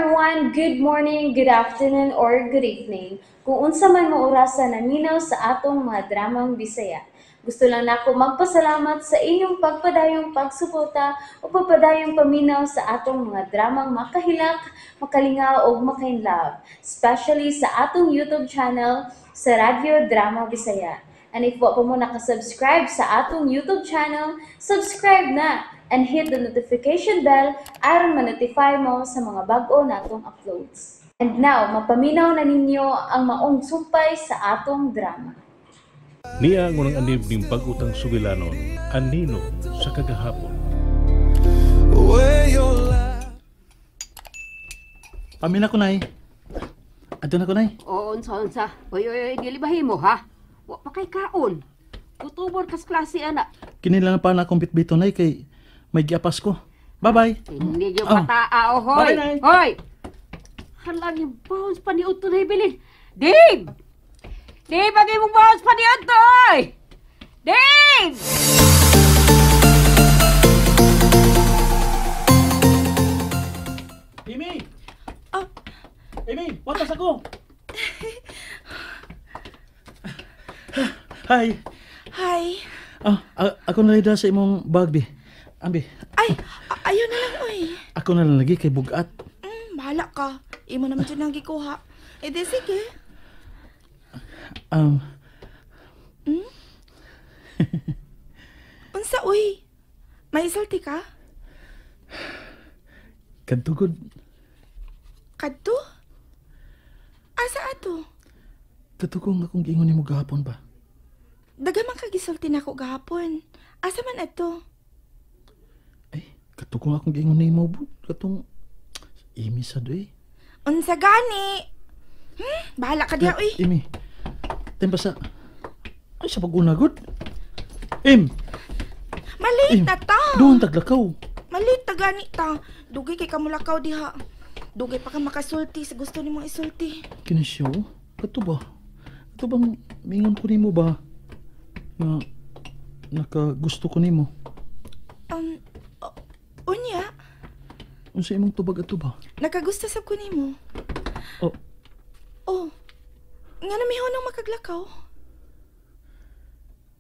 everyone, good morning, good afternoon, or good evening. Kung unsa man mo orasan naminaw sa atong mga dramang Bisaya. Gusto lang nako magpasalamat sa inyong pagpadayong pagsuporta o pagpadayong paminaw sa atong mga dramang makahilak, makalingaw o makainlove, especially sa atong YouTube channel sa Radyo Drama Bisaya. And if wa pa mo nakasubscribe sa atong YouTube channel, subscribe na and hit the notification bell aron ma-notify mo sa mga bag-o natong uploads. And now, mapaminaw na ninyo ang maong sumpay sa atong drama. Niya ang unang anib ning pag-utang sugilanon, anino sa kagahapon. Pamina ko, Nay. Adto na ko, Nay. Oo, unsa. Oy, dilibahin mo, ha? Wa pa kay kaon. Tutubor kas klase, anak. Kinilang pa na akong bitbito, Nay, kay may giapas ko. Bye-bye. Hindi yung pataa, oh, hoy. Bye, Nay. Hoy! Halang yung bounce pa ni Uto na ibilin. Dave! Dave, bagay mo bounce pa ni Uto, oy! Dave! Amy! Amy, watas ako! Hi! Hi. Ako na lang sa imong bag, bi. Ambi, Ay, ayun na lang, oy. ako na lang lagi kay bugat. Bahala ka. Imo naman dyan ang gikuha. E di sige. Unsa, uy? May isulti ka? Kadtugod, Kadto? Asa ato? katugong akong giingon nimo gahapon ba? Dagaman ka gisulti na ko gahapon. Asa man ato? Ay, katugong akong giingon nimo bu. Katong Amy sa doy. Unsa gani? Bahala ka diya, uy. Amy, tempasa. Ay, sa pag-unagod. Im! Malit na ta. Doon taglakaw. Malit ta gani ta. Dugay kay kamulakaw diha. Dugay pa ka makasulti sa gusto nimong isulti. Kinisyo? Kato ba? Kato bang mingon ko nimo ba? Na nakagusto ko nimo. Unya, Unsa imong tubag ato ba? nakagusto sab ko nimo. Oh, Oh, nga namihon ang makaglakaw.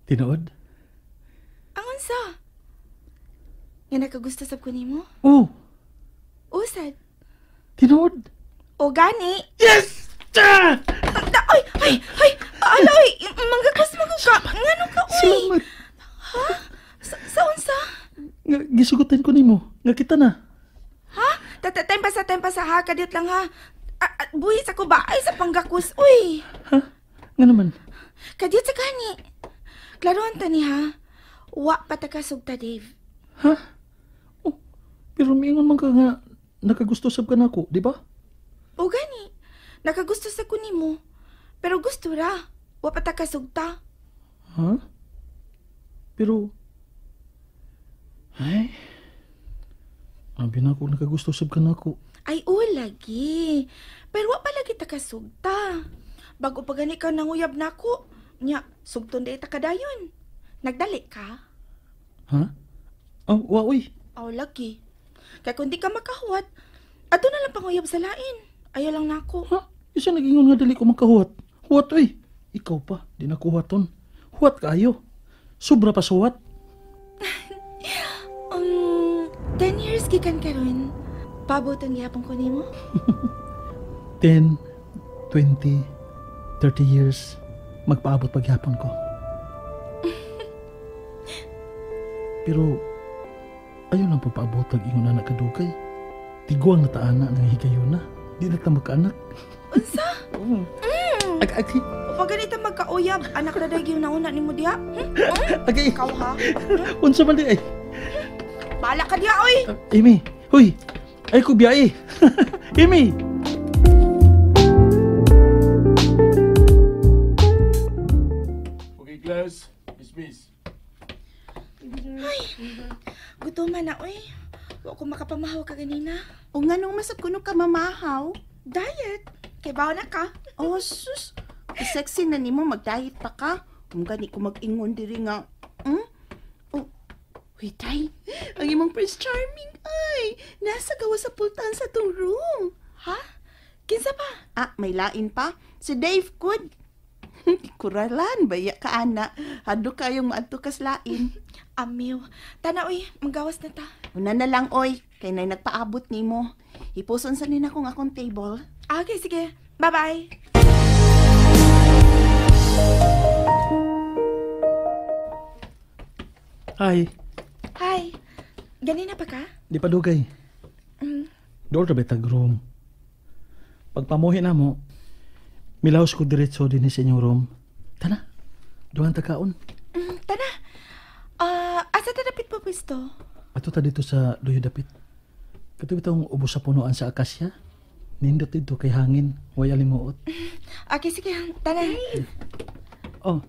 tinood? Ang unsa? Nga nakagusto sab ko nimo? Oh, Usad. tinood? O gani? Yes! Ah! Ay! Aloy! Manggakas mo ka! Ngano ka, uy? Salamat. Ha? Sa unsa? Nga, gisugutan ko nimo. Nga kita na. Ha? Tempa sa ha, kadiyot lang ha. Buhis ako ba? Ay, sa panggakus, uy! Ha? Nga naman. Kadiyot sa gani. Klaroan ta ni ha. Wa patakasugta, Dave. Ha? Oh, pero mingon man ka nga nakagusto sab ka nako, di ba? O gani. Nakagusto sa kunimo. Pero gusto ra. Wa patakasugta. Ha? Pero ay, abi na ako nakagusto sab ka nako. Ay, lagi. Pero wa pa lagi takasugta. Bago pa gani ka nanguyab nako. Nya, sugton day takadayon. Nagdali ka? Ha? Oh, wa uy. Aw, lagi. Kaya kung di ka makahuwat, ato na lang panguyab sa lain. Ayaw lang nako. Ha? Isa nagingon nga dali ko magkahuwat. Huwat uy. Ikaw pa, di na kuwaton. Huwat kaayo. Sobra pa suwat. 10 years gikan karon. Pabuton gyapon ko nimo. 10, 20, 30 years. Magpaabot paghapon ko. Pero ayaw lang papaabot pag ingon na nakadugay. Tiguang na taana ng higayon na. Di na ta magkaanak. Unsa? Agi. Upang ganito magkauyab, anak na dahil yung nauna ni mo diha. Agi. Ikaw ha? Unsa man di ay. Bala ka diha, oy! Amy, huy. Ay ko biyahe. Amy. Okay, class. Dismiss. Gutuman na, oy. Wa ko makapamahaw ka ganina. O nga nung masab kuno ka mamahaw? Diet. Kay bawa na ka. Oh, sus. Sexy na nimo mag-diet pa ka. Kung gani ko mag-ingon diri nga. Oh, wait, ay. Ang imong Prince Charming ay. Nasa gawa sa pultan sa tong room. Ha? Kinsa pa? Ah, may lain pa. Si Dave good. Kuralan, baya ka, ana. Hado kayong maadto kas lain. Amiw. Tana, uy. Magawas na ta. Una na lang, oy. Kay nay nagpaabot nimo. Ipuson sa nina kong akong table. Okay, sige. Bye-bye. Hi. Hi. Ganina pa ka? Di pa dugay. Doon ra betag room. Pagpamuhi na mo, milahos ko diretso din sa inyong room. Tana, duhan ta kaon. Tana. Asa ta dapit po pwesto? Ato ta dito sa Luyo Dapit. Kato bitong ubos sa punuan sa akasya. Nindot dito kay hangin, way alimuot. Okay, sige. Tana. Oh.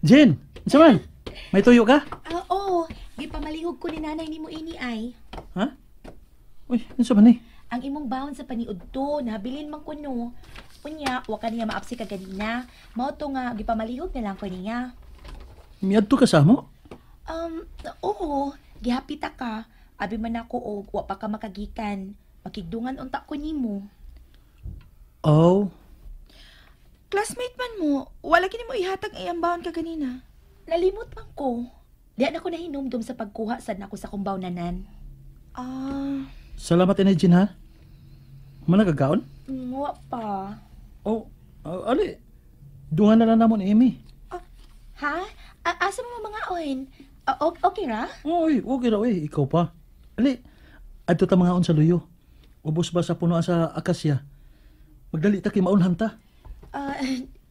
Jen, unsa man? May tuyo ka? Oo, gipamalihog ko ni nanay nimo ini ay. Ha? Uy, unsa man ni? Ang imong bawon sa paniud to, nabilin man kuno. Unya, wa ka niya maapsi ka ganina. Mao to nga gipamalihog na lang ko niya. Miadto ka sa mo? Oo, gihapita ka. Abi man ako og wa pa ka makagikan. Makigdungan unta ko nimo. Oh, Classmate man mo. Wala kini mo ihatag iyang baon ka ganina. Nalimot man ko. Diyan ako nahinumdum sa pagkuha sad nako sa kumbaw nanan. salamat ina Jen ha. Managagaon? Wa pa. Oh, ali. Duhan na lang namon Amy. Ha? Asa mo mga oin? Okay ra? Oy, okay raw eh. Ikaw pa. Ali, adto ta mga on sa luyo. Ubos ba sa punuan sa akasya? Magdali ta kay maunhan ta.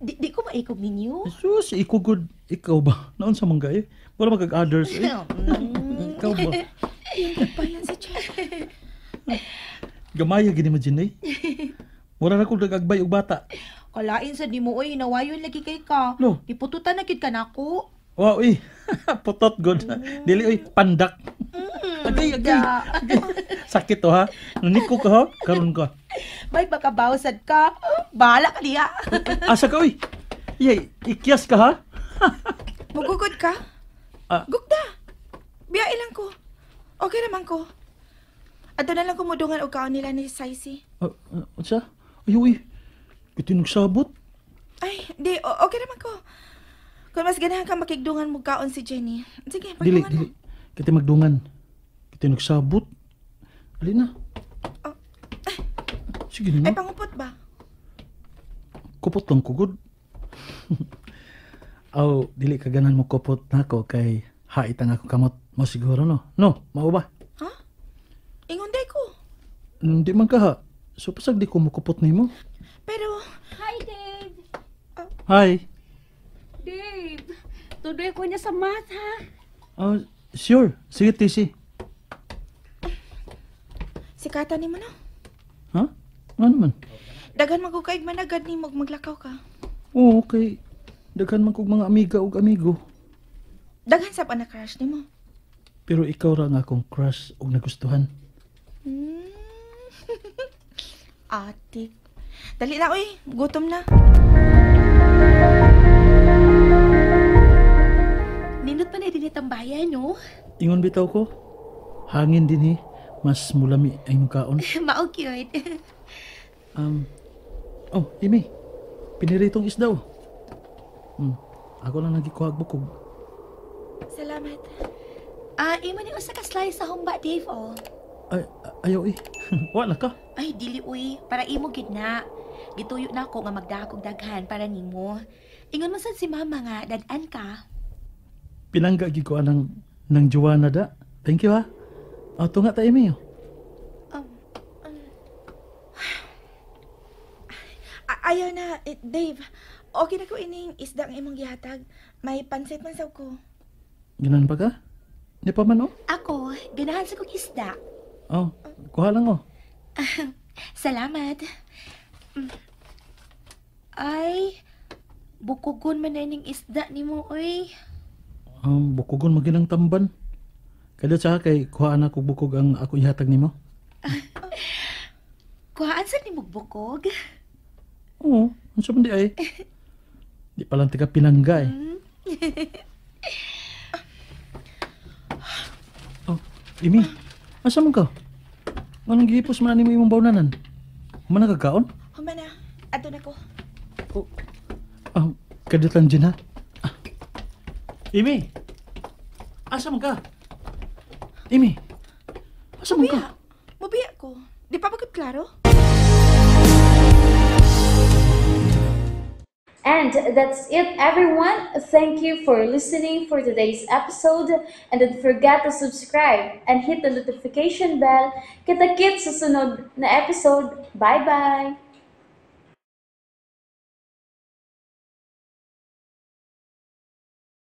Di ko maikog ninyo. Sus, ikugod. Ikaw ba? Naon sa mangga eh. Wala magag-others eh. Ikaw ba? Pa yan si Chen. Gamaya gini mo Jen eh. Mura na kong nag-agbay og bata. Kalain sa di mo oy, nawayon lagi kay ka. No. Ipututan na gid ka nako. Wow, eh. Putot god. Dili oy, pandak. Agay. Sakit to ha. Niko ka ha. Karon ka. May makabawsad ka. Bahala ka diya. Asa ka oy. Yay, ikyas ka ha. Mugugod ka? Gugda. Biya ilang ko. Okay naman ko. Ato na lang kumudungan og kaon nila ni Saisi. Unsa? Ay, uy. Ito nagsabot. Ay, di. Okay naman ko. Kung mas ganahan ka makigdungan mo kaon si Jenny. Sige, Dili. pagdungan na. Kita magdungan. Kita nagsabot. Alin na. Sige Ay, na. pangupot ba? Kupot lang kugod. Aw, dili ka ganan mo kupot na ako kay haitang ako kamot mo siguro no. No, mao ba? Ha? Ingon day ko. Di man ka ha. So pasag di ko mukupot nimo. Pero, Hi, Dave. Hi. Dave, tuloy ko niya sa math, ha? Sure. Sige, Tisi. sikata ni mo no. Ha? Ano man? Dagan magkukaig managad ni maglakaw ka. Oo, okay. Daghan man kog mga amiga ug amigo. Daghan sa pa na crush ni mo. Pero ikaw ra nga akong crush ug nagustuhan. Atik. Dali na, uy. Gutom na. Nindot pa na din tambayan, no? Ingon bitaw ko. Hangin din mas mulami ay mong kaon. Mao cute. Oh, Imi. Piniritong isda oh. Ako lang nagikuhag bukog. Salamat. Imo ni usa ka slice sa humba, Dave, oh. Ayaw eh. Wala ka. Ay, dili uy, para imo gid na. Gituyo na ako nga magdakog daghan para nimo. Ingon mo sad si mama nga dadan ka. Pinangga gid ko anang nang Joanna da. Thank you ha. Ato nga ta Imi. Ayaw na, Dave. Okay na ko ining isda ang imong gihatag. May pansit man sa ko. Ginan pa ka? Di pa man oh. Ako, ganahan sa kong isda. Oh, kuha lang oh. Salamat. Ay, bukugon man na ning isda nimo oy. Bukogon maginang tamban. Kada sa kay kuha na kog bukog ang ako ihatag nimo. Kuhaan sa nimo bukog? Oo, unsa man di ay. Di pa lang tika pinangga eh. Oh, Imi, asa man ka? Anong gihipos man nimo imong bawnanan? Mana kakaon? Human na, ato na ko. Kadutan dyan ha. Imi! Asa mo ka? Imi! Asa mo ka? Mubiya ko. Di pa bagod klaro? And that's it, everyone. Thank you for listening for today's episode. And don't forget to subscribe and hit the notification bell. Kita-kits sa sunod na episode. Bye-bye!